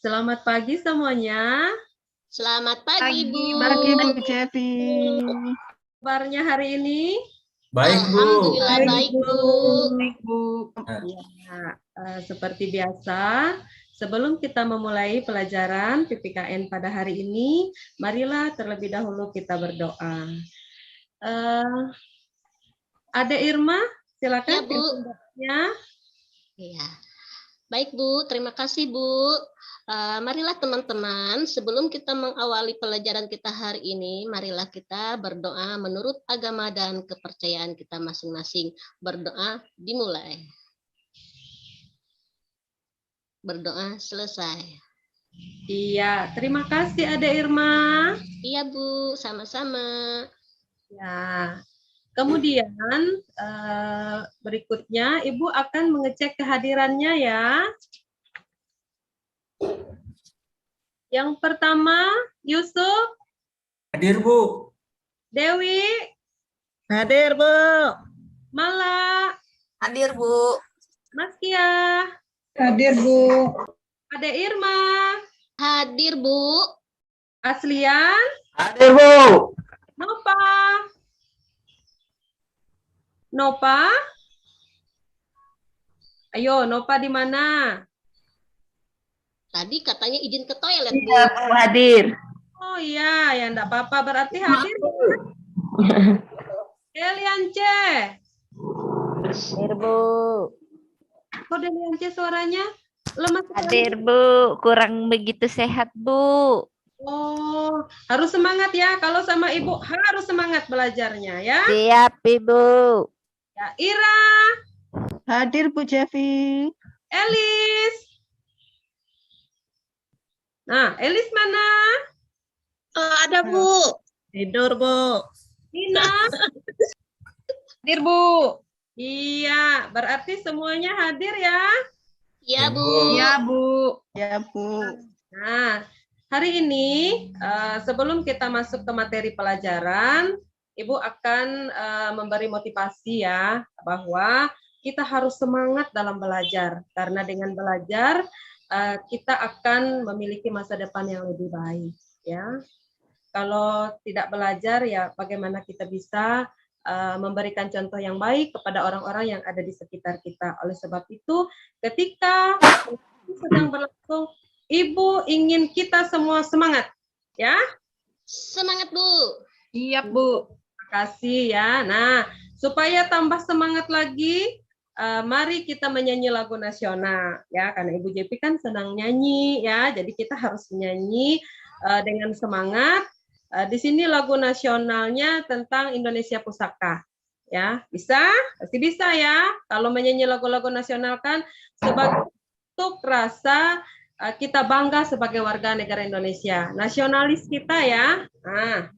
Selamat pagi semuanya. Selamat pagi, Bu. Pagi, Bu Cepi. Kabarnya hari ini? Baik, Bu. Alhamdulillah baik, Bu. Baik, Bu. Ya, seperti biasa, sebelum kita memulai pelajaran PPKN pada hari ini, marilah terlebih dahulu kita berdoa. Ade Irma, silakan. Ya, Bu. Ya. Baik, Bu. Terima kasih, Bu. Marilah teman-teman, sebelum kita mengawali pelajaran kita hari ini, marilah kita berdoa menurut agama dan kepercayaan kita masing-masing. Berdoa dimulai. Berdoa selesai. Iya, terima kasih Ade Irma. Iya, Bu. Sama-sama. Ya. Kemudian berikutnya Ibu akan mengecek kehadirannya ya. Yang pertama, Yusuf. Hadir, Bu. Dewi. Hadir, Bu. Mala. Hadir, Bu. Mas Kia. Hadir, Bu. Ade Irma. Hadir, Bu. Aslian. Hadir, Bu. Nova. Nova. Ayo, Nova di mana? Tadi katanya izin ke toilet, Bu. Iya, Bu, hadir. Oh iya, ya enggak apa-apa, berarti hadir. Deliance. Hadir, Bu. Kok Deliance suaranya lemah sekali? Hadir, Bu. Kurang begitu sehat, Bu. Oh, harus semangat ya. Kalau sama Ibu harus semangat belajarnya ya. Siap, Ibu. Ya, Ira, Hadir, Bu Cepi. Elis. Nah, Elis mana? Ada, Bu. Tidur, Bu. Nina. Hadir, Bu. Iya, berarti semuanya hadir ya. Iya, Bu. Iya, Bu. Ya, Bu. Nah, hari ini sebelum kita masuk ke materi pelajaran, Ibu akan memberi motivasi ya bahwa kita harus semangat dalam belajar karena dengan belajar kita akan memiliki masa depan yang lebih baik ya. Kalau tidak belajar ya bagaimana kita bisa memberikan contoh yang baik kepada orang-orang yang ada di sekitar kita. Oleh sebab itu, ketika sedang berlangsung, Ibu ingin kita semua semangat, ya? Semangat, Bu. Iya, Bu. Terima kasih ya. Nah, supaya tambah semangat lagi, mari kita menyanyi lagu nasional, ya. Karena Ibu Jepi kan senang nyanyi, ya. Jadi kita harus menyanyi dengan semangat. Di sini lagu nasionalnya tentang Indonesia Pusaka, ya. Bisa? Pasti bisa ya. Kalau menyanyi lagu-lagu nasional kan sebagai bentuk rasa kita bangga sebagai warga negara Indonesia. Nasionalis kita ya. Nah,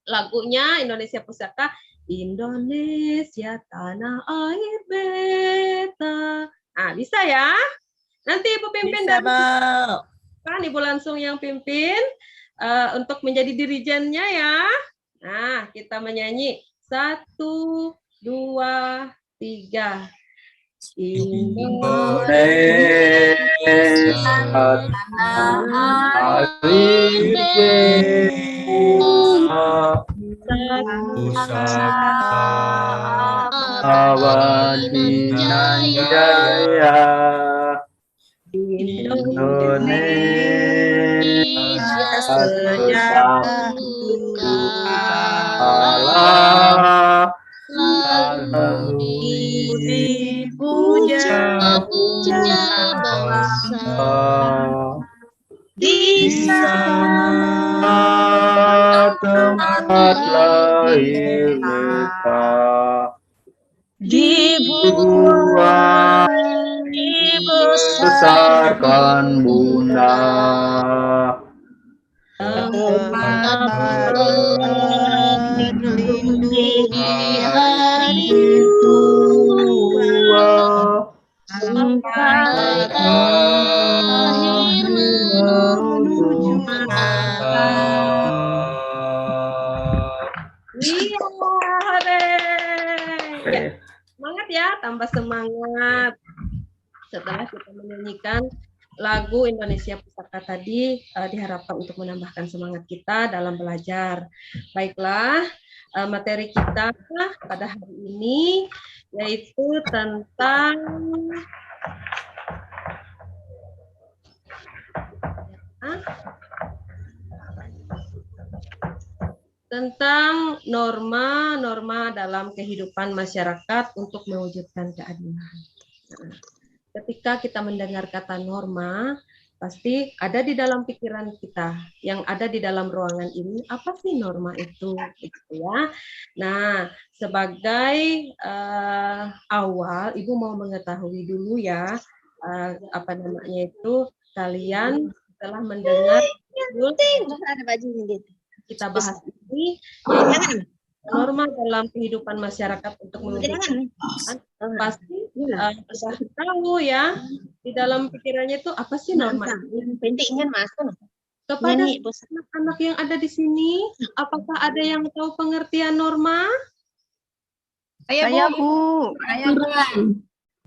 lagunya Indonesia Pusaka, Indonesia tanah air beta. Nah, bisa ya? Nanti Ibu pimpin Bisa, dan Bu. kan Ibu langsung yang pimpin untuk menjadi dirijennya ya. Nah, kita menyanyi 1, 2, 3. Indonesia tanah air beta, pusaka Awadina Jaya, Indonesia sejati Allah, lalu Puja bangsa di sana tempat lahir mereka, dibuang dibesarkan Bunda, tempat berlindung di hari tua, sampai akhir menuju Iya, hore. Semangat ya, tambah semangat. Setelah kita menyanyikan lagu Indonesia Pusaka tadi diharapkan untuk menambahkan semangat kita dalam belajar. Baiklah, materi kita pada hari ini yaitu tentang norma-norma dalam kehidupan masyarakat untuk mewujudkan keadilan. Nah, ketika kita mendengar kata norma, pasti ada di dalam pikiran kita, yang ada di dalam ruangan ini, apa sih norma itu? Gitu ya. Nah, sebagai awal, Ibu mau mengetahui dulu ya, apa namanya itu, kalian telah mendengar kita bahas ini, yaitu norma dalam kehidupan masyarakat untuk mewujudkan pasti sudah tahu ya di dalam pikirannya itu apa sih norma kepada anak-anak yang ada di sini, apakah ada yang tahu pengertian norma? Saya Bu.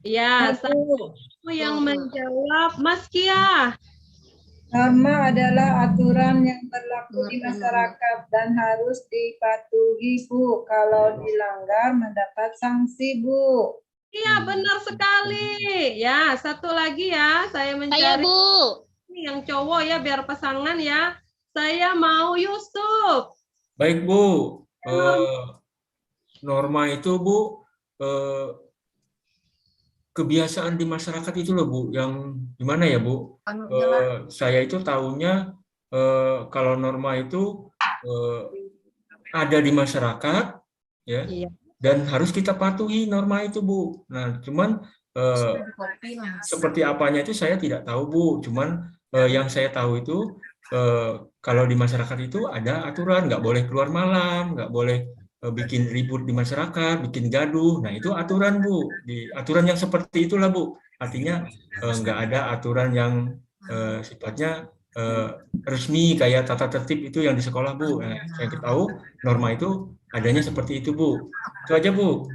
Ya, saya yang menjawab Mas Kia. Norma adalah aturan yang berlaku di masyarakat dan harus dipatuhi, Bu. Kalau dilanggar mendapat sanksi, Bu. Iya, benar sekali. Ya, satu lagi ya, saya mencari Bu. Ini yang cowok ya, biar pasangan ya. Saya mau Yusuf. Baik, Bu. Norma itu, Bu, kebiasaan di masyarakat itu loh, Bu, yang gimana ya, Bu? Saya itu tahunya kalau norma itu ada di masyarakat, ya, dan harus kita patuhi norma itu, Bu. Nah, cuman seperti apanya itu saya tidak tahu, Bu. Cuman yang saya tahu itu kalau di masyarakat itu ada aturan, nggak boleh keluar malam, nggak boleh bikin ribut di masyarakat, bikin gaduh. Nah, itu aturan, Bu. Di aturan yang seperti itulah, Bu. Artinya nggak ada aturan yang sifatnya resmi kayak tata tertib itu yang di sekolah, Bu. Nah, saya tahu norma itu adanya seperti itu, Bu. Itu aja, Bu.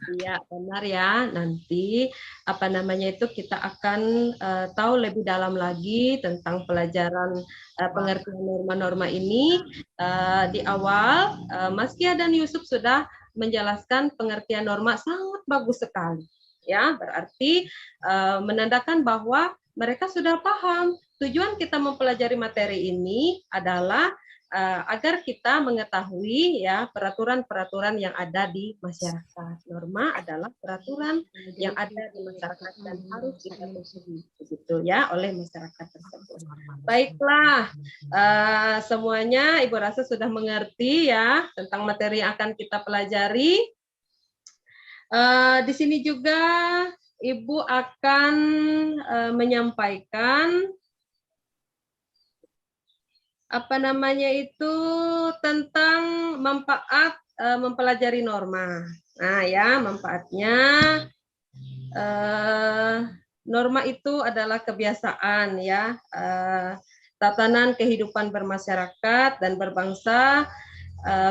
Iya, benar ya. Nanti apa namanya itu kita akan tahu lebih dalam lagi tentang pelajaran pengertian norma-norma ini. Di awal Mas Kia dan Yusuf sudah menjelaskan pengertian norma sangat bagus sekali. Ya, berarti menandakan bahwa mereka sudah paham tujuan kita mempelajari materi ini adalah agar kita mengetahui ya peraturan-peraturan yang ada di masyarakat. Norma adalah peraturan yang ada di masyarakat dan harus dipatuhi begitu ya oleh masyarakat tersebut. Baiklah, semuanya Ibu rasa sudah mengerti ya tentang materi yang akan kita pelajari. Di sini juga Ibu akan menyampaikan apa namanya itu tentang manfaat mempelajari norma. Nah ya, manfaatnya norma itu adalah kebiasaan ya, tatanan kehidupan bermasyarakat dan berbangsa,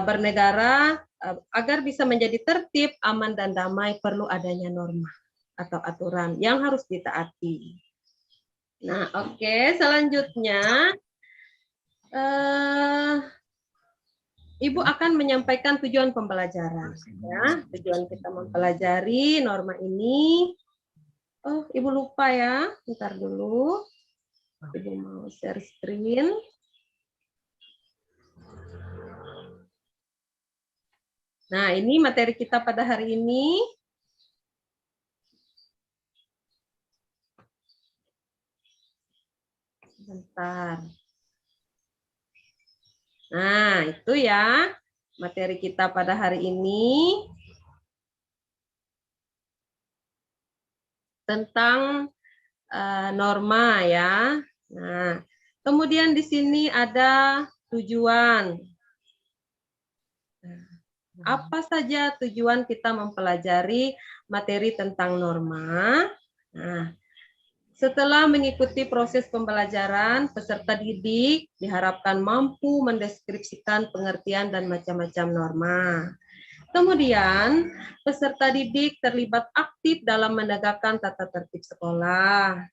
bernegara agar bisa menjadi tertib, aman dan damai perlu adanya norma atau aturan yang harus ditaati. Nah, oke, selanjutnya Ibu akan menyampaikan tujuan pembelajaran. Ya, tujuan kita mempelajari norma ini. Oh, Ibu lupa ya. Bentar dulu. Ibu mau share screen. Nah, ini materi kita pada hari ini. Bentar. Nah, itu ya materi kita pada hari ini tentang norma ya. Nah, kemudian di sini ada tujuan. Apa saja tujuan kita mempelajari materi tentang norma? Nah, setelah mengikuti proses pembelajaran, peserta didik diharapkan mampu mendeskripsikan pengertian dan macam-macam norma. Kemudian, peserta didik terlibat aktif dalam menegakkan tata tertib sekolah.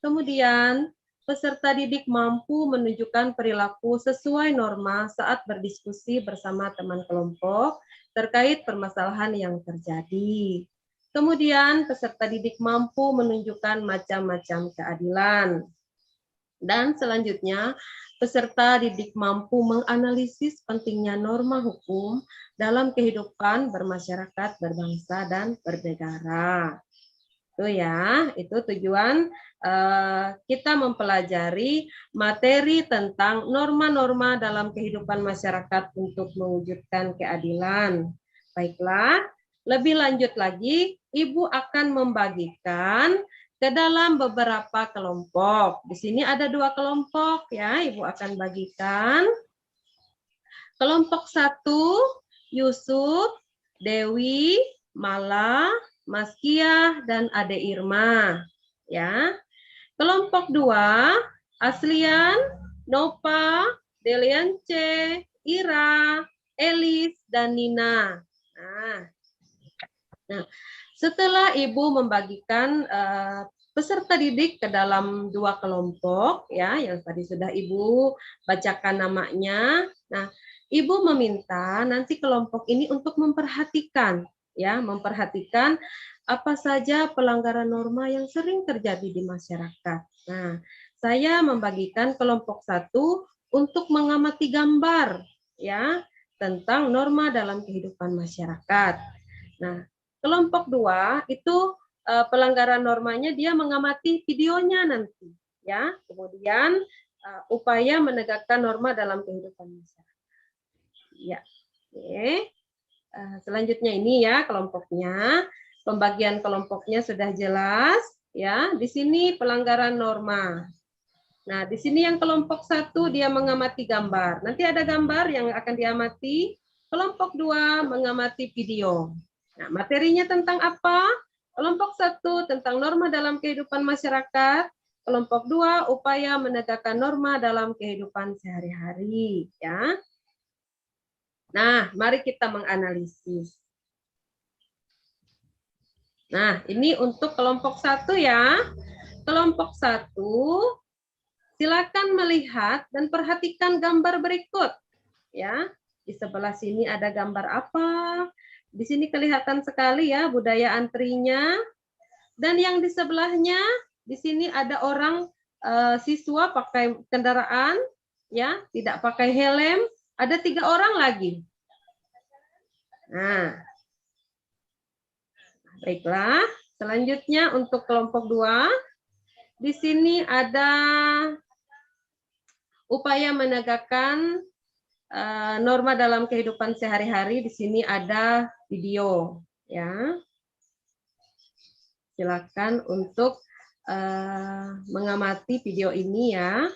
Kemudian, peserta didik mampu menunjukkan perilaku sesuai norma saat berdiskusi bersama teman kelompok terkait permasalahan yang terjadi. Kemudian, peserta didik mampu menunjukkan macam-macam keadilan. Dan selanjutnya, peserta didik mampu menganalisis pentingnya norma hukum dalam kehidupan bermasyarakat, berbangsa, dan bernegara. Itu ya, itu tujuan kita mempelajari materi tentang norma-norma dalam kehidupan masyarakat untuk mewujudkan keadilan. Baiklah, lebih lanjut lagi, Ibu akan membagikan ke dalam beberapa kelompok. Di sini ada 2 kelompok ya, Ibu akan bagikan. Kelompok 1, Yusuf, Dewi, Mala, Mas Kia, dan Ade Irma. Ya. Kelompok 2, Aslian, Nova, Deliance, Ira, Elis, dan Nina. Nah, setelah Ibu membagikan peserta didik ke dalam 2 kelompok, ya, yang tadi sudah Ibu bacakan namanya. Nah, Ibu meminta nanti kelompok ini untuk memperhatikan, ya, memperhatikan apa saja pelanggaran norma yang sering terjadi di masyarakat. Nah, saya membagikan kelompok 1 untuk mengamati gambar, ya, tentang norma dalam kehidupan masyarakat. Nah, kelompok 2 itu pelanggaran normanya dia mengamati videonya nanti, ya. Kemudian upaya menegakkan norma dalam kehidupan masyarakat. Ya, oke. Selanjutnya ini ya kelompoknya, pembagian kelompoknya sudah jelas, ya. Di sini pelanggaran norma. Nah, di sini yang kelompok 1 dia mengamati gambar. Nanti ada gambar yang akan diamati. Kelompok 2 mengamati video. Nah, materinya tentang apa? Kelompok 1 tentang norma dalam kehidupan masyarakat. Kelompok 2 upaya menegakkan norma dalam kehidupan sehari-hari. Ya. Nah, mari kita menganalisis. Nah, ini untuk kelompok 1 ya. Kelompok 1, silakan melihat dan perhatikan gambar berikut. Ya, di sebelah sini ada gambar apa? Di sini kelihatan sekali ya budaya antrinya. Dan yang di sebelahnya, di sini ada orang siswa pakai kendaraan, ya, tidak pakai helm. Ada 3 orang lagi. Nah, baiklah. Selanjutnya untuk kelompok 2, di sini ada upaya menegakkan norma dalam kehidupan sehari-hari. Di sini ada video, ya. Silakan untuk mengamati video ini ya.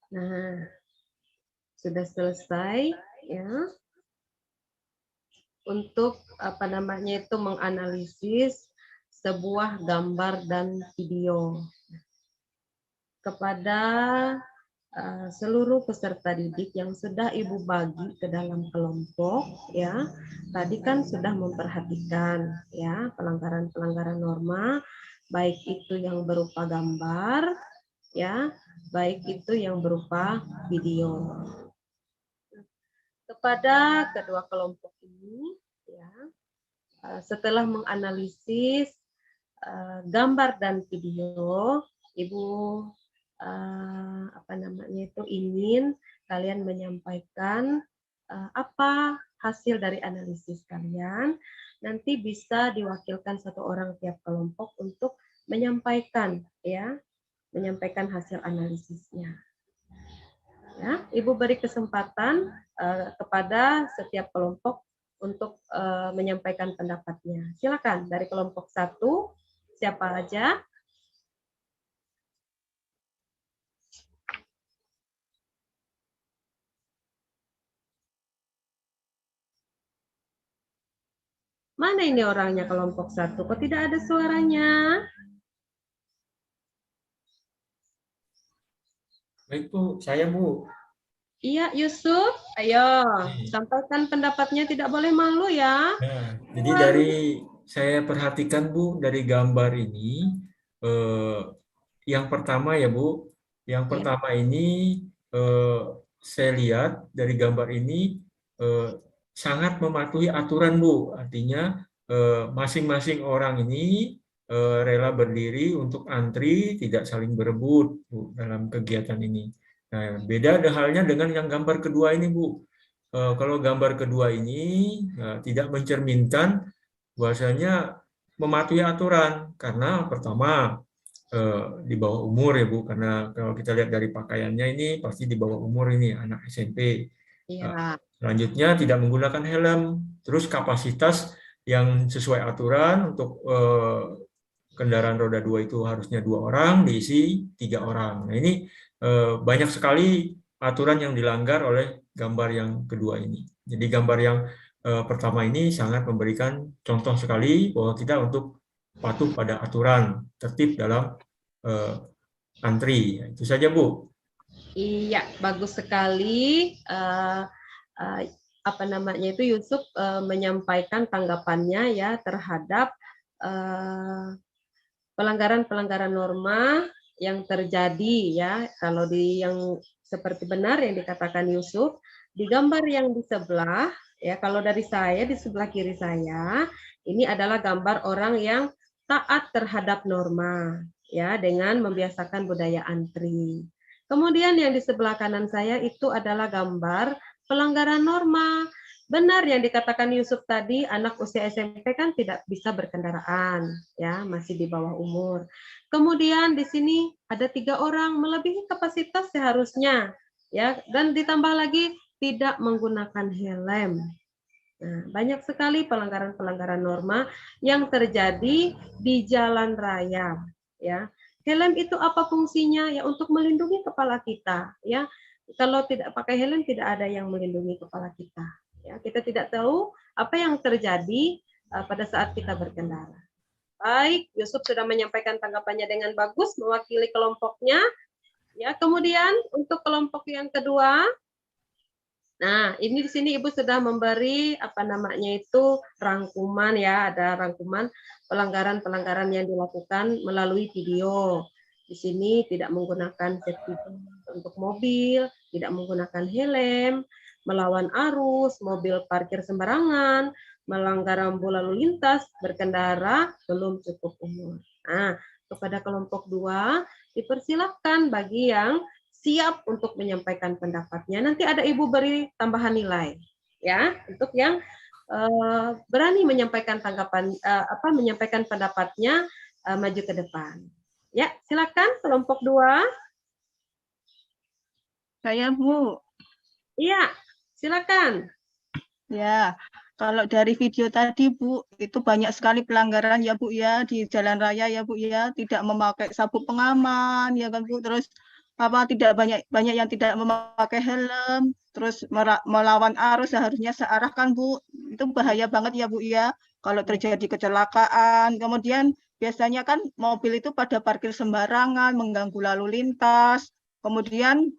Nah, sudah selesai ya untuk menganalisis sebuah gambar dan video. Kepada seluruh peserta didik yang sudah Ibu bagi ke dalam kelompok ya, tadi kan sudah memperhatikan ya pelanggaran-pelanggaran norma, baik itu yang berupa gambar ya, baik itu yang berupa video. Kepada kedua kelompok ini ya, setelah menganalisis gambar dan video, Ibu ingin kalian menyampaikan apa hasil dari analisis kalian. Nanti bisa diwakilkan satu orang tiap kelompok untuk menyampaikan hasil analisisnya. Ya, Ibu beri kesempatan kepada setiap kelompok untuk menyampaikan pendapatnya. Silakan dari kelompok 1, siapa aja? Mana ini orangnya kelompok 1? Kok tidak ada suaranya? Baik Bu, saya Bu. Iya, Yusuf. Ayo, sampaikan pendapatnya, tidak boleh malu ya. Nah, jadi dari saya perhatikan Bu, dari gambar ini, yang pertama ya Bu, yang pertama ini saya lihat dari gambar ini sangat mematuhi aturan Bu, artinya masing-masing orang ini rela berdiri untuk antri, tidak saling berebut Bu, dalam kegiatan ini. Nah, beda halnya dengan yang gambar kedua ini Bu. Kalau gambar kedua ini tidak mencerminkan bahwasanya mematuhi aturan, karena pertama di bawah umur ya Bu, karena kalau kita lihat dari pakaiannya ini pasti di bawah umur, ini anak SMP. Iya. Selanjutnya tidak menggunakan helm, terus kapasitas yang sesuai aturan untuk kendaraan roda 2 itu harusnya 2 orang, diisi 3 orang. Nah ini banyak sekali aturan yang dilanggar oleh gambar yang kedua ini. Jadi gambar yang pertama ini sangat memberikan contoh sekali bahwa kita untuk patuh pada aturan, tertib dalam antri. Itu saja Bu. Iya, bagus sekali. Yusuf menyampaikan tanggapannya ya terhadap pelanggaran-pelanggaran norma yang terjadi ya. Kalau di yang seperti benar yang dikatakan Yusuf, di gambar yang di sebelah ya, kalau dari saya di sebelah kiri saya ini adalah gambar orang yang taat terhadap norma ya, dengan membiasakan budaya antri. Kemudian yang di sebelah kanan saya itu adalah gambar pelanggaran norma. Benar yang dikatakan Yusuf tadi, anak usia SMP kan tidak bisa berkendaraan, ya, masih di bawah umur. Kemudian di sini ada 3 orang melebihi kapasitas seharusnya, ya, dan ditambah lagi tidak menggunakan helm. Nah, banyak sekali pelanggaran-pelanggaran norma yang terjadi di jalan raya, ya. Helm itu apa fungsinya? Ya, untuk melindungi kepala kita, ya. Kalau tidak pakai helm tidak ada yang melindungi kepala kita. Ya, kita tidak tahu apa yang terjadi pada saat kita berkendara. Baik, Yusuf sudah menyampaikan tanggapannya dengan bagus, mewakili kelompoknya. Ya, kemudian untuk kelompok yang kedua, nah ini di sini Ibu sudah memberi rangkuman ya, ada rangkuman pelanggaran-pelanggaran yang dilakukan melalui video. Di sini tidak menggunakan safety untuk mobil, tidak menggunakan helm, melawan arus, mobil parkir sembarangan, melanggar rambu lalu lintas, berkendara belum cukup umur. Nah, kepada kelompok 2, dipersilakan bagi yang siap untuk menyampaikan pendapatnya. Nanti ada Ibu beri tambahan nilai, ya, untuk yang berani menyampaikan menyampaikan pendapatnya maju ke depan. Ya, silakan kelompok 2. Saya Bu. Iya. Silakan. Ya, kalau dari video tadi Bu, itu banyak sekali pelanggaran ya Bu ya di jalan raya ya Bu ya, tidak memakai sabuk pengaman ya kan Bu, terus tidak banyak yang tidak memakai helm, terus melawan arus seharusnya searah kan Bu. Itu bahaya banget ya Bu ya. Kalau terjadi kecelakaan, kemudian biasanya kan mobil itu pada parkir sembarangan, mengganggu lalu lintas. Kemudian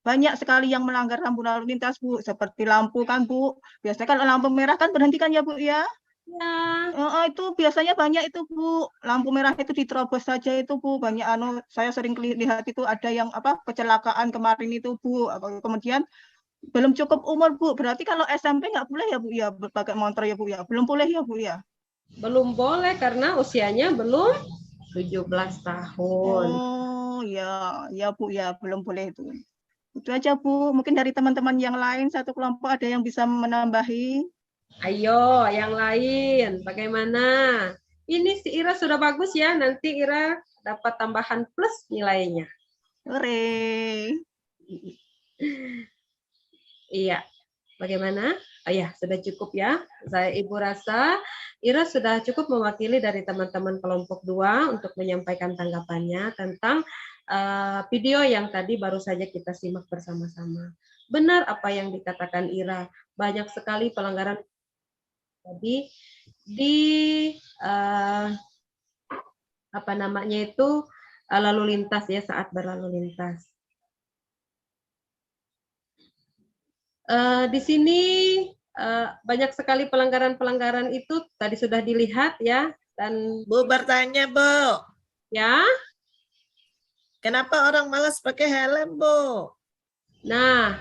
banyak sekali yang melanggar lampu lalu lintas Bu, seperti lampu kan Bu. Biasanya kalau lampu merah kan berhentikan ya Bu ya. Ya. Itu biasanya banyak itu Bu, lampu merah itu diterobos saja itu Bu, banyak saya sering lihat itu ada yang kecelakaan kemarin itu Bu. Kemudian belum cukup umur Bu, berarti kalau SMP nggak boleh ya Bu ya pakai motor ya Bu ya, belum boleh ya Bu ya. Belum boleh karena usianya belum 17 tahun. Oh ya Bu ya, belum boleh itu. Itu aja Bu, mungkin dari teman-teman yang lain satu kelompok ada yang bisa menambahi. Ayo, yang lain, bagaimana? Ini si Ira sudah bagus ya, nanti Ira dapat tambahan plus nilainya. Hore. Iya, bagaimana? Oh ya, sudah cukup ya. Ibu rasa Ira sudah cukup mewakili dari teman-teman kelompok 2 untuk menyampaikan tanggapannya tentang video yang tadi baru saja kita simak bersama-sama. Benar apa yang dikatakan Ira, banyak sekali pelanggaran tadi di lalu lintas ya, saat berlalu lintas. Di sini banyak sekali pelanggaran-pelanggaran itu tadi sudah dilihat ya, dan Bu bertanya Bu, ya, kenapa orang malas pakai helm Bu? nah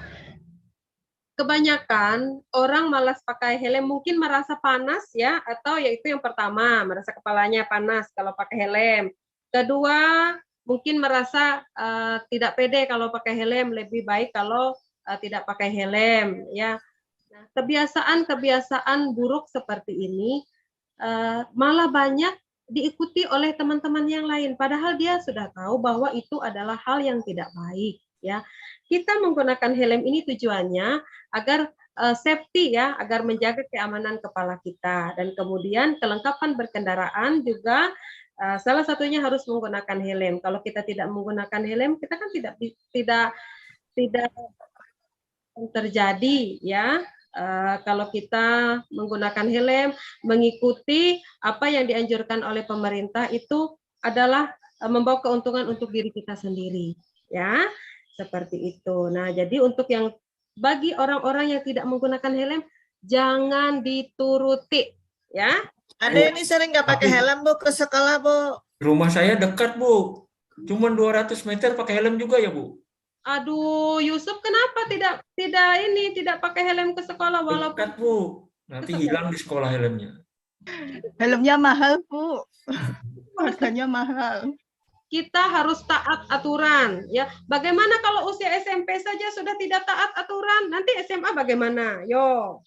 kebanyakan orang malas pakai helm mungkin merasa panas ya, atau yaitu yang pertama merasa kepalanya panas kalau pakai helm. Kedua mungkin merasa tidak pede kalau pakai helm, lebih baik kalau tidak pakai helm ya. Nah, kebiasaan buruk seperti ini malah banyak diikuti oleh teman-teman yang lain, padahal dia sudah tahu bahwa itu adalah hal yang tidak baik ya. Kita menggunakan helm ini tujuannya agar safety ya, agar menjaga keamanan kepala kita, dan kemudian kelengkapan berkendaraan juga salah satunya harus menggunakan helm. Kalau kita tidak menggunakan helm, kita kan tidak terjadi ya. Kalau kita menggunakan helm, mengikuti apa yang dianjurkan oleh pemerintah itu adalah membawa keuntungan untuk diri kita sendiri ya, seperti itu. Nah, jadi untuk yang bagi orang-orang yang tidak menggunakan helm, jangan dituruti ya. Ada ini sering nggak pakai helm Bu ke sekolah Bu? Rumah saya dekat Bu, cuma 200 meter pakai helm juga ya Bu. Aduh, Yusuf kenapa tidak pakai helm ke sekolah walaupun Dekat Bu, nanti hilang di sekolah helmnya. Helmnya mahal Bu, harganya mahal. Kita harus taat aturan ya. Bagaimana kalau usia SMP saja sudah tidak taat aturan, nanti SMA bagaimana? Yo.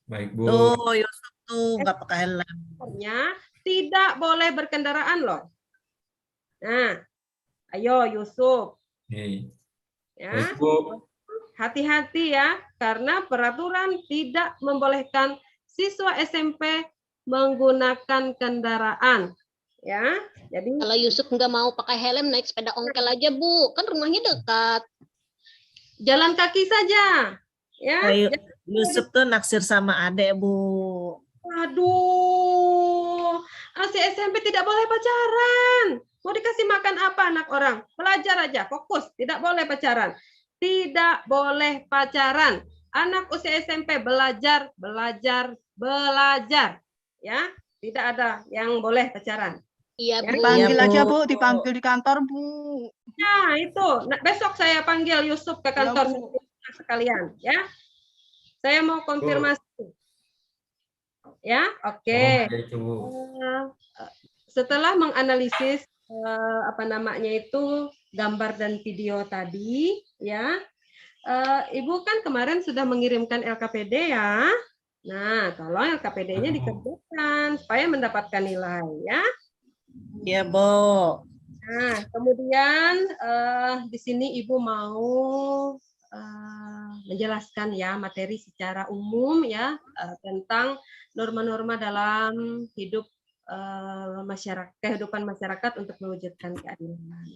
Baik Bu. Tuh Yusuf tuh nggak pakai helm. Tidak boleh berkendaraan loh. Nah, ayo Yusuf. Ya. Baik Bu. Hati-hati ya, karena peraturan tidak membolehkan siswa SMP menggunakan kendaraan. Ya, jadi Kalau Yusuf nggak mau pakai helm, naik sepeda ongkel aja Bu, kan rumahnya dekat. Jalan kaki saja. Ya. Yusuf tuh naksir sama adek Bu. Aduh, si SMP tidak boleh pacaran. Mau dikasih makan apa anak orang? Belajar aja, fokus. Tidak boleh pacaran. Tidak boleh pacaran. Anak usia SMP belajar, belajar, belajar. Ya, tidak ada yang boleh pacaran. Iya Bu. Dipanggil Iya, aja Bu. Bu, dipanggil di kantor Bu. Nah, itu. Nah, besok saya panggil Yusuf ke kantor sekalian. Ya, saya mau konfirmasi. Ya, oke. Setelah menganalisis gambar dan video tadi, ya, Ibu kan kemarin sudah mengirimkan LKPD ya. Nah, tolong LKPD-nya dikerjakan supaya mendapatkan nilai ya. Iya Bu. Nah, kemudian di sini Ibu mau menjelaskan ya materi secara umum ya tentang norma-norma dalam hidup kehidupan masyarakat untuk mewujudkan keadilan.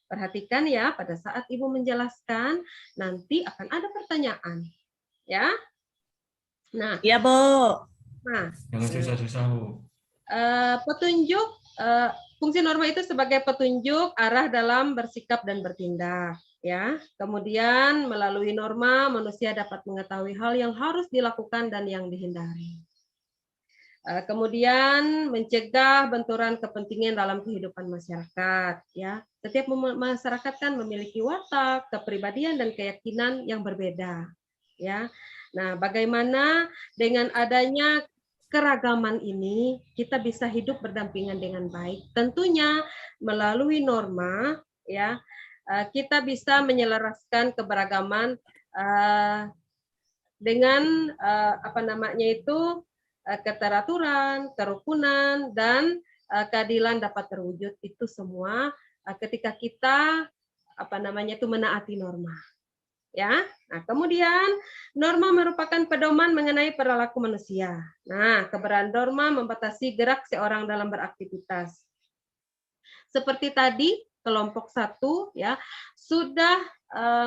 Perhatikan ya, pada saat Ibu menjelaskan, nanti akan ada pertanyaan. Ya. Nah, Iya, Bu. Jangan susah-susah, Bu. petunjuk, fungsi norma itu sebagai petunjuk arah dalam bersikap dan bertindak. Ya. Kemudian melalui norma, manusia dapat mengetahui hal yang harus dilakukan dan yang dihindari. Kemudian mencegah benturan kepentingan dalam kehidupan masyarakat. Ya, setiap masyarakat kan memiliki watak, kepribadian dan keyakinan yang berbeda. Ya, nah bagaimana dengan adanya keragaman ini kita bisa hidup berdampingan dengan baik. Tentunya melalui norma, ya kita bisa menyelaraskan keberagaman dengan apa namanya itu keteraturan, kerukunan, dan keadilan dapat terwujud. Itu semua ketika kita apa namanya itu menaati norma. Ya. Nah, kemudian norma merupakan pedoman mengenai perilaku manusia. Nah, keberadaan norma membatasi gerak seorang dalam beraktivitas. Seperti tadi kelompok 1 ya sudah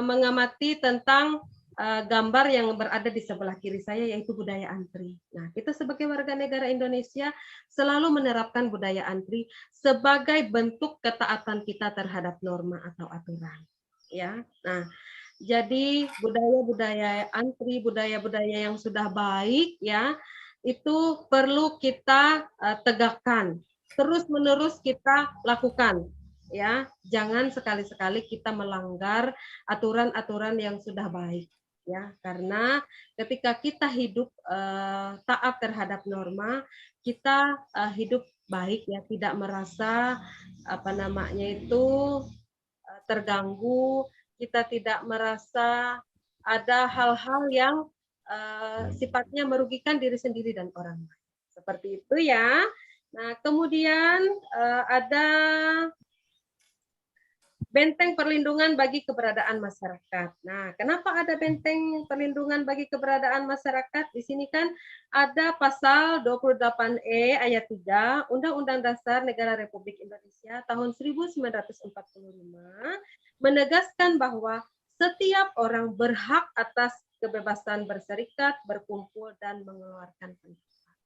mengamati tentang gambar yang berada di sebelah kiri saya, yaitu budaya antri. Nah, kita sebagai warga negara Indonesia selalu menerapkan budaya antri sebagai bentuk ketaatan kita terhadap norma atau aturan. Ya, nah, jadi budaya-budaya antri, budaya-budaya yang sudah baik, ya, itu perlu kita tegakkan, terus-menerus kita lakukan. Ya, jangan sekali-sekali kita melanggar aturan-aturan yang sudah baik. Ya, karena ketika kita hidup taat terhadap norma, kita hidup baik ya, tidak merasa apa namanya itu terganggu, kita tidak merasa ada hal-hal yang sifatnya merugikan diri sendiri dan orang lain. Seperti itu ya. Nah, kemudian ada benteng perlindungan bagi keberadaan masyarakat. Nah, kenapa ada benteng perlindungan bagi keberadaan masyarakat? Di sini kan ada pasal 28E ayat 3 Undang-Undang Dasar Negara Republik Indonesia tahun 1945 menegaskan bahwa setiap orang berhak atas kebebasan berserikat, berkumpul, dan mengeluarkan pendapat.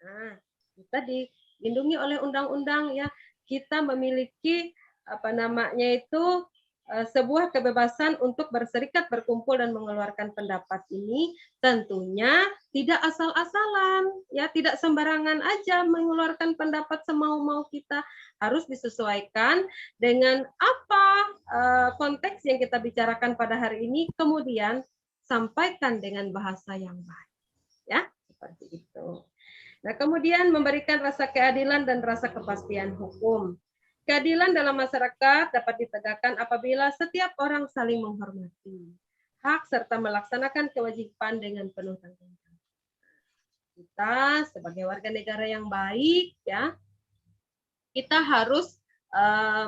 Nah, kita dilindungi oleh undang-undang ya. Kita memiliki apa namanya itu sebuah kebebasan untuk berserikat, berkumpul, dan mengeluarkan pendapat ini tentunya tidak asal-asalan, ya tidak sembarangan aja mengeluarkan pendapat semau-mau kita, harus disesuaikan dengan apa konteks yang kita bicarakan pada hari ini, kemudian sampaikan dengan bahasa yang baik, ya seperti itu. Nah, kemudian memberikan rasa keadilan dan rasa kepastian hukum. Keadilan dalam masyarakat dapat ditegakkan apabila setiap orang saling menghormati hak serta melaksanakan kewajiban dengan penuh tanggung jawab. Kita sebagai warga negara yang baik, ya, kita harus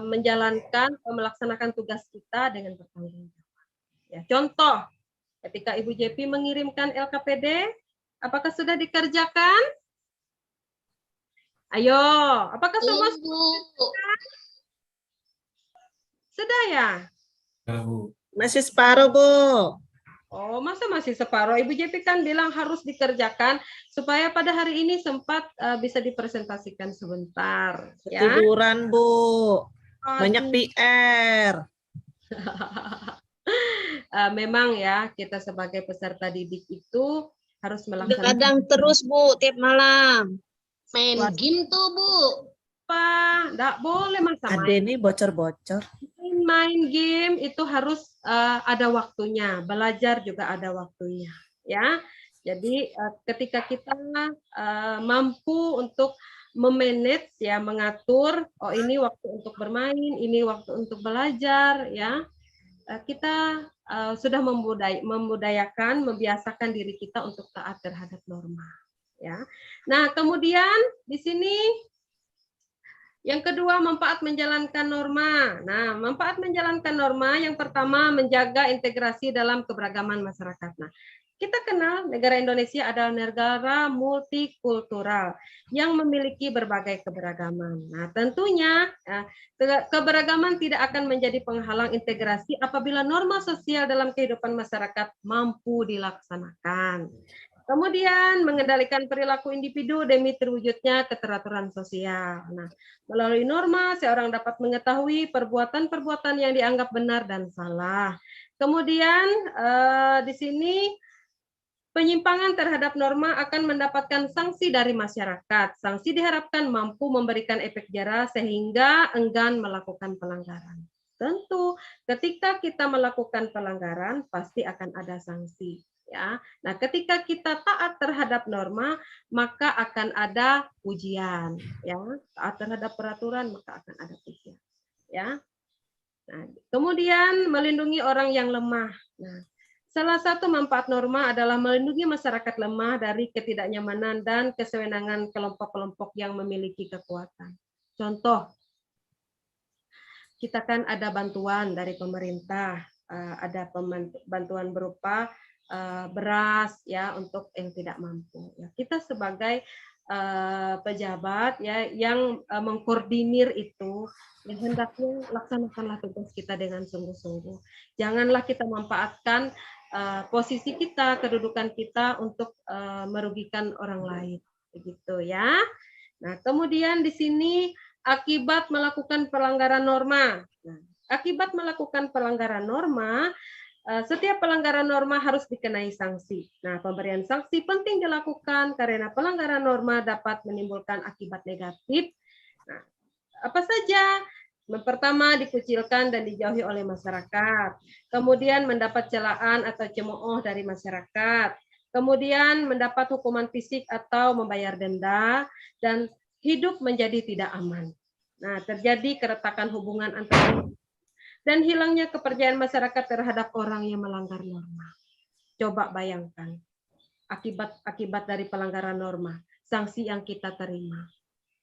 menjalankan, melaksanakan tugas kita dengan bertanggung jawab. Ya, contoh, ketika Ibu JP mengirimkan LKPD, apakah sudah dikerjakan? Ayo, apakah semua sudah ya? Masih separuh, Bu. Oh, masa masih separuh? Ibu JP kan bilang harus dikerjakan supaya pada hari ini sempat bisa dipresentasikan sebentar. Tiduran, Bu. Banyak PR. Memang ya, kita sebagai peserta didik itu harus melaksanakan. Kadang terus, Bu, tiap malam. Main game tuh, Bu. Pak, enggak boleh masa Ada nih bocor-bocor. Main game itu harus ada waktunya, belajar juga ada waktunya, ya. Jadi ketika kita mampu untuk memanage ya, mengatur, oh ini waktu untuk bermain, ini waktu untuk belajar, ya. Kita sudah membudayakan, membiasakan diri kita untuk taat terhadap norma, ya. Nah, kemudian di sini yang kedua, manfaat menjalankan norma. Nah, manfaat menjalankan norma yang pertama menjaga integrasi dalam keberagaman masyarakat. Nah, Kita kenal negara Indonesia adalah negara multikultural yang memiliki berbagai keberagaman. Nah, tentunya keberagaman tidak akan menjadi penghalang integrasi apabila norma sosial dalam kehidupan masyarakat mampu dilaksanakan. Kemudian mengendalikan perilaku individu demi terwujudnya keteraturan sosial. Nah, melalui norma seorang dapat mengetahui perbuatan-perbuatan yang dianggap benar dan salah. Kemudian di sini penyimpangan terhadap norma akan mendapatkan sanksi dari masyarakat. Sanksi diharapkan mampu memberikan efek jera sehingga enggan melakukan pelanggaran. Tentu ketika kita melakukan pelanggaran pasti akan ada sanksi. Ya. Nah, ketika kita taat terhadap norma, maka akan ada ujian. Ya. Taat terhadap peraturan, maka akan ada ujian. Ya. Nah, kemudian melindungi orang yang lemah. Nah, salah satu manfaat norma adalah melindungi masyarakat lemah dari ketidaknyamanan dan kesewenangan kelompok-kelompok yang memiliki kekuatan. Contoh, kita kan ada bantuan dari pemerintah, ada bantuan berupa beras ya untuk yang tidak mampu. Ya, kita sebagai pejabat ya yang mengkoordinir itu, ya hendaknya laksanakanlah tugas kita dengan sungguh-sungguh. Janganlah kita memanfaatkan posisi kita, kedudukan kita untuk merugikan orang lain, begitu ya. Nah, kemudian di sini akibat melakukan pelanggaran norma. Nah, akibat melakukan pelanggaran norma, setiap pelanggaran norma harus dikenai sanksi. Nah, pemberian sanksi penting dilakukan karena pelanggaran norma dapat menimbulkan akibat negatif. Nah, apa saja? Pertama, dikucilkan dan dijauhi oleh masyarakat. Kemudian mendapat celaan atau cemooh dari masyarakat. Kemudian mendapat hukuman fisik atau membayar denda dan hidup menjadi tidak aman. Nah, terjadi keretakan hubungan antar dan hilangnya kepercayaan masyarakat terhadap orang yang melanggar norma. Coba bayangkan akibat dari pelanggaran norma, sanksi yang kita terima.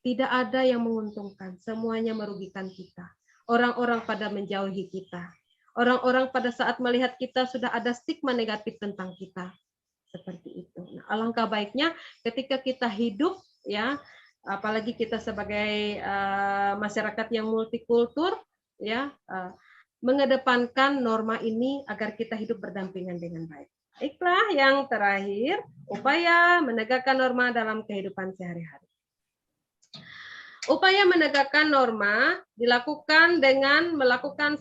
Tidak ada yang menguntungkan, semuanya merugikan kita. Orang-orang pada menjauhi kita. Orang-orang pada saat melihat kita sudah ada stigma negatif tentang kita. Seperti itu. Nah, alangkah baiknya ketika kita hidup, ya, apalagi kita sebagai masyarakat yang multikultur, ya, mengedepankan norma ini agar kita hidup berdampingan dengan baik. Baiklah, yang terakhir, upaya menegakkan norma dalam kehidupan sehari-hari. Upaya menegakkan norma dilakukan dengan melakukan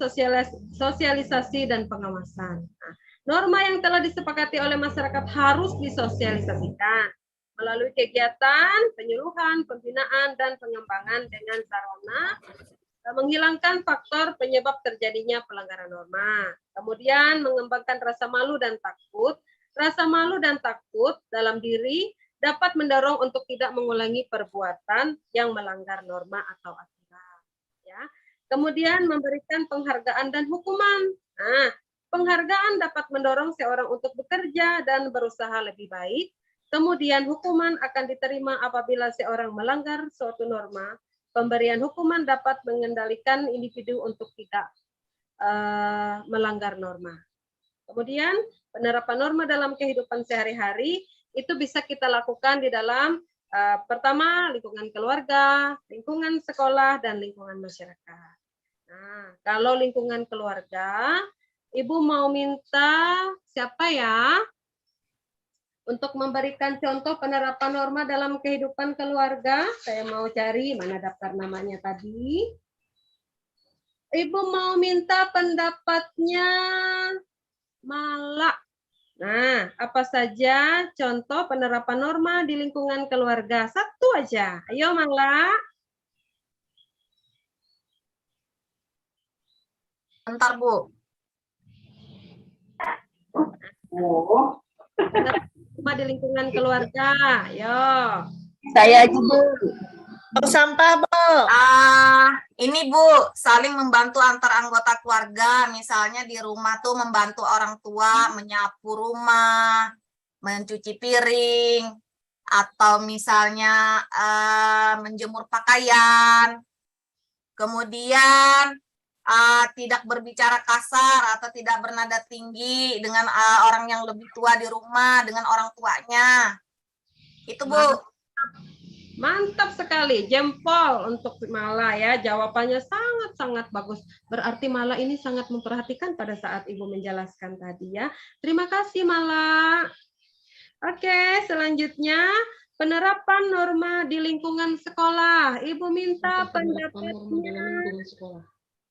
sosialisasi dan pengawasan. Nah, norma yang telah disepakati oleh masyarakat harus disosialisasikan melalui kegiatan, penyuluhan, pembinaan, dan pengembangan dengan sarana menghilangkan faktor penyebab terjadinya pelanggaran norma. Kemudian mengembangkan rasa malu dan takut. Rasa malu dan takut dalam diri dapat mendorong untuk tidak mengulangi perbuatan yang melanggar norma atau aturan. Ya. Kemudian memberikan penghargaan dan hukuman. Nah, penghargaan dapat mendorong seorang untuk bekerja dan berusaha lebih baik. Kemudian hukuman akan diterima apabila seorang melanggar suatu norma. Pemberian hukuman dapat mengendalikan individu untuk tidak melanggar norma. Kemudian penerapan norma dalam kehidupan sehari-hari itu bisa kita lakukan di dalam pertama lingkungan keluarga, lingkungan sekolah, dan lingkungan masyarakat. Nah, kalau lingkungan keluarga, Ibu mau minta siapa ya untuk memberikan contoh penerapan norma dalam kehidupan keluarga? Saya mau cari mana daftar namanya tadi. Ibu mau minta pendapatnya Mala. Nah, apa saja contoh penerapan norma di lingkungan keluarga? Satu aja. Ayo, Mala. Bentar, Bu. Norma di lingkungan keluarga. Ayo. Saya aja, Bu. Sampah, Bu. Ini Bu, saling membantu antar anggota keluarga, misalnya di rumah tuh membantu orang tua menyapu rumah, mencuci piring, atau misalnya menjemur pakaian. Kemudian tidak berbicara kasar atau tidak bernada tinggi dengan orang yang lebih tua di rumah, dengan orang tuanya. Itu Bu. Mantap sekali, jempol untuk Mala ya. Jawabannya sangat-sangat bagus. Berarti Mala ini sangat memperhatikan pada saat Ibu menjelaskan tadi ya. Terima kasih Mala. Oke, selanjutnya penerapan norma di lingkungan sekolah. Ibu minta pendapatnya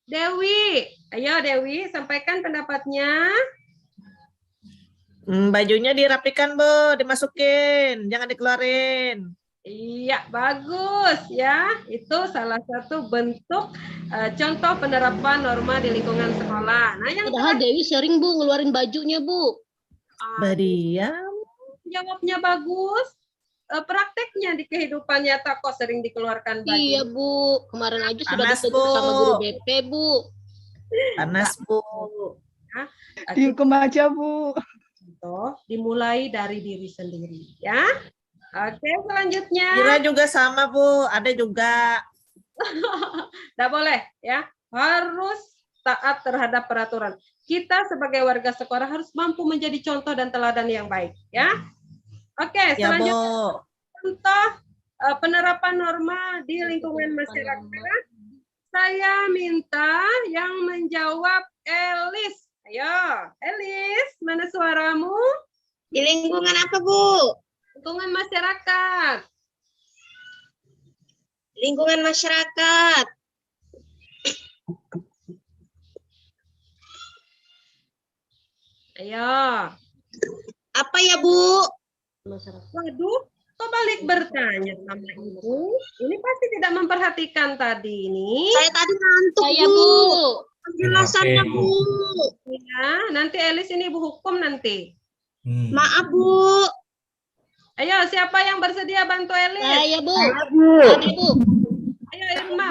Dewi. Ayo Dewi, sampaikan pendapatnya. Bajunya dirapikan, Bu, dimasukin, jangan dikeluarin. Iya, bagus ya. Itu salah satu bentuk contoh penerapan norma di lingkungan sekolah. Nah, yang Padahal Dewi sering Bu ngeluarin bajunya Bu. Badiam. Jawabnya bagus. Prakteknya di kehidupan nyata kok sering dikeluarkan baju. Iya Bu, kemarin aja sudah Panas, ditegur Bu. sama guru BP Bu. Panas, Bu. Ya, Dihukum aja, Bu. contoh dimulai dari diri sendiri ya. Oke, selanjutnya. Kira juga sama, Bu. Ada juga. Tidak boleh ya. Harus taat terhadap peraturan. Kita sebagai warga sekolah harus mampu menjadi contoh dan teladan yang baik ya. Oke, Ya, selanjutnya Bu. contoh penerapan norma di lingkungan masyarakat. Saya minta yang menjawab Elis. Ayo, Elis, mana suaramu? Di lingkungan apa, Bu? Lingkungan masyarakat. Lingkungan masyarakat. Ayo. Apa ya, Bu? Waduh, kok balik bertanya sama Ibu? Ini pasti tidak memperhatikan tadi ini. Saya tadi ngantuk, Saya Bu. Bu. Penjelasannya, Oke, Bu. Ya, nanti Elis ini Ibu hukum nanti. Maaf, Bu. Ayo, siapa yang bersedia bantu Elis? Saya Bu. Bu. Tadi Bu. Ayo, Irma.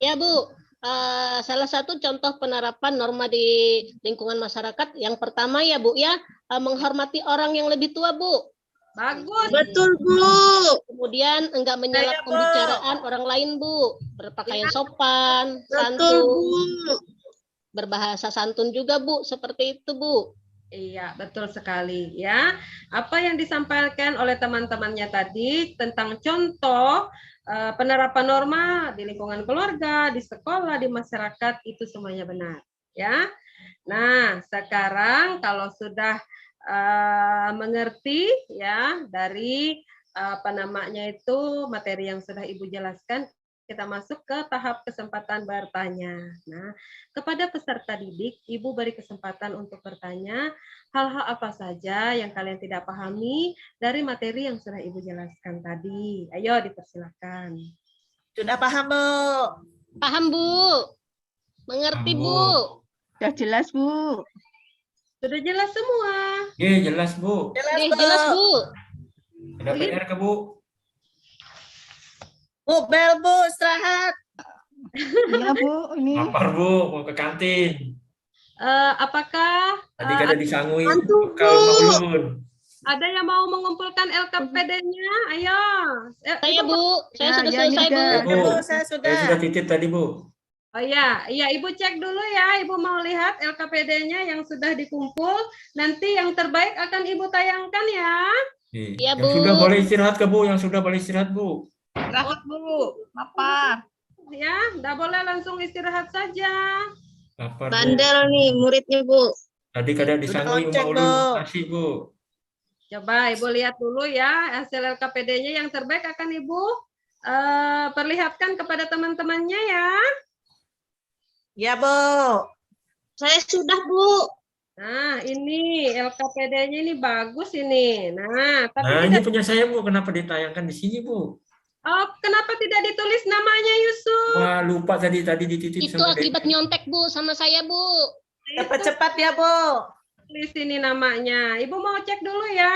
Ya Bu. Salah satu contoh penerapan norma di lingkungan masyarakat yang pertama ya Bu ya, menghormati orang yang lebih tua Bu. Bagus. Betul, Bu. Kemudian enggak menyela Saya, Bu. pembicaraan orang lain Bu, berpakaian sopan, Betul, santun, Bu. berbahasa santun juga Bu, seperti itu Bu. Iya, betul sekali ya. Apa yang disampaikan oleh teman-temannya tadi tentang contoh penerapan norma di lingkungan keluarga, di sekolah, di masyarakat itu semuanya benar, ya. Nah, sekarang kalau sudah mengerti ya dari apa namanya itu materi yang sudah Ibu jelaskan, kita masuk ke tahap kesempatan bertanya. Nah, kepada peserta didik, Ibu beri kesempatan untuk bertanya hal-hal apa saja yang kalian tidak pahami dari materi yang sudah Ibu jelaskan tadi. Ayo, dipersilakan. Sudah paham, Bu? Paham Bu? Mengerti Paham, Bu? Sudah jelas, Bu. Sudah jelas semua. Oke, jelas Bu. Jelas Bu? Ada PR ke Bu? Bu, bel, Bu, istirahat. Iya, Bu. Ini Lapar Bu, mau ke kantin. Apakah Tadi kada disangui Antum, kalau Bu. mau ulun. ada yang mau mengumpulkan LKPD-nya? Ayo. Saya Ibu, Bu, saya Ya, sudah ya, ini selesai Bu. udah. Ya, Bu. Bu, saya sudah. Saya sudah titip tadi Bu. Oh ya, iya Ibu cek dulu ya. Ibu mau lihat LKPD-nya yang sudah dikumpul. Nanti yang terbaik akan Ibu tayangkan ya. Iya, Yang Bu. sudah boleh istirahat ke Bu, yang sudah boleh istirahat Bu. istirahat, Bu. Lapar. Ya, nggak boleh langsung istirahat saja. Lapar Bu. Bandel nih muridnya, Bu. Tadi kada disangui ngecek, mau ulun Bu. kasih Bu. Coba Ibu lihat dulu ya hasil LKPD-nya yang terbaik akan Ibu perlihatkan kepada teman-temannya ya. Ya, Bu. Saya sudah, Bu. Nah, ini LKPD-nya ini bagus ini. Nah, tapi Nah, ini tidak. punya saya Bu, kenapa ditayangkan di sini Bu? Oh, kenapa tidak ditulis namanya Yusuf? Wah, lupa tadi dititip Itu sama akibat nyontek Bu sama saya Bu. Cepat-cepat ya, Bu. Tulis ini namanya. Ibu mau cek dulu ya.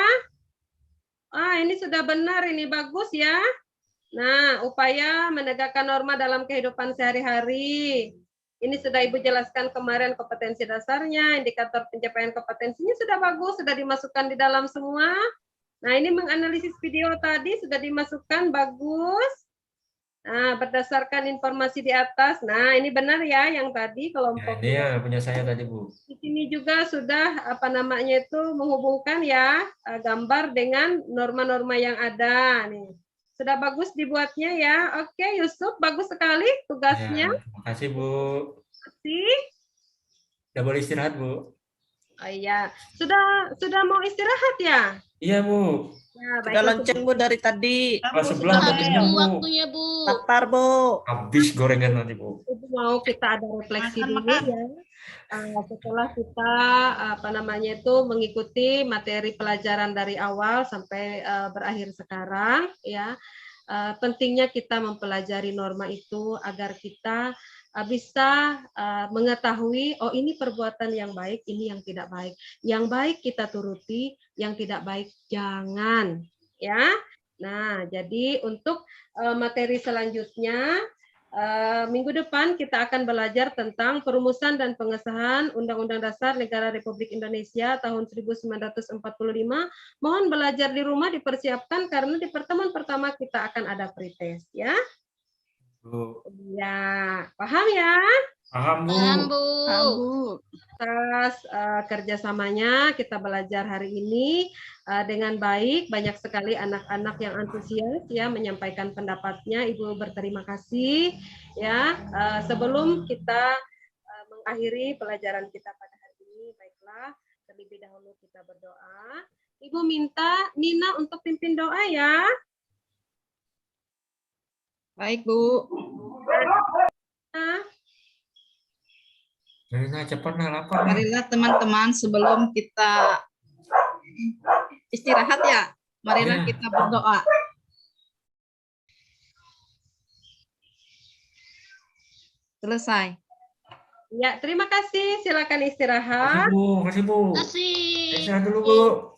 Ah, ini sudah benar, ini bagus ya. Nah, upaya menegakkan norma dalam kehidupan sehari-hari. Ini sudah Ibu jelaskan kemarin kompetensi dasarnya, indikator pencapaian kompetensinya sudah bagus, sudah dimasukkan di dalam semua. Nah, ini menganalisis video tadi sudah dimasukkan, bagus. Nah, berdasarkan informasi di atas, nah ini benar ya yang tadi Ya, kelompok ini ya punya saya tadi, Bu. di sini juga sudah apa namanya itu menghubungkan ya gambar dengan norma-norma yang ada nih. Sudah bagus dibuatnya ya. Oke, Yusuf, bagus sekali tugasnya. Ya, terima kasih, Bu. Kasih. Udah boleh istirahat, Bu. Oh iya, sudah mau istirahat ya? Iya, Bu. Ya, Sudah baiklah. lonceng Bu dari tadi. Kelas 11 meetingnya, Habis Bu Bu. waktunya Bu. Lapar Bu. Habis gorengan nanti, Bu. Ibu mau kita ada refleksi dulu ya. Setelah kita apa namanya itu mengikuti materi pelajaran dari awal sampai berakhir sekarang ya. Pentingnya kita mempelajari norma itu agar kita bisa mengetahui oh ini perbuatan yang baik, ini yang tidak baik. Yang baik kita turuti, yang tidak baik jangan ya. Nah, jadi untuk materi selanjutnya minggu depan kita akan belajar tentang perumusan dan pengesahan Undang-Undang Dasar Negara Republik Indonesia tahun 1945. Mohon belajar di rumah dipersiapkan karena di pertemuan pertama kita akan ada pretest ya. Bu. Ya, paham ya? Paham, Bu. Paham Bu. Atas kerjasamanya kita belajar hari ini dengan baik, banyak sekali anak-anak yang antusias ya menyampaikan pendapatnya. Ibu berterima kasih ya. Sebelum kita mengakhiri pelajaran kita pada hari ini, baiklah terlebih dahulu kita berdoa. Ibu minta Nina untuk pimpin doa ya. Baik, Bu. Nah, cepat nah, lapar. Marilah teman-teman sebelum kita istirahat ya, marilah kita berdoa. Selesai. Ya, terima kasih. Silakan Makasih, istirahat. Bu. Makasih, Bu. Terima kasih. Istirahat dulu, Bu.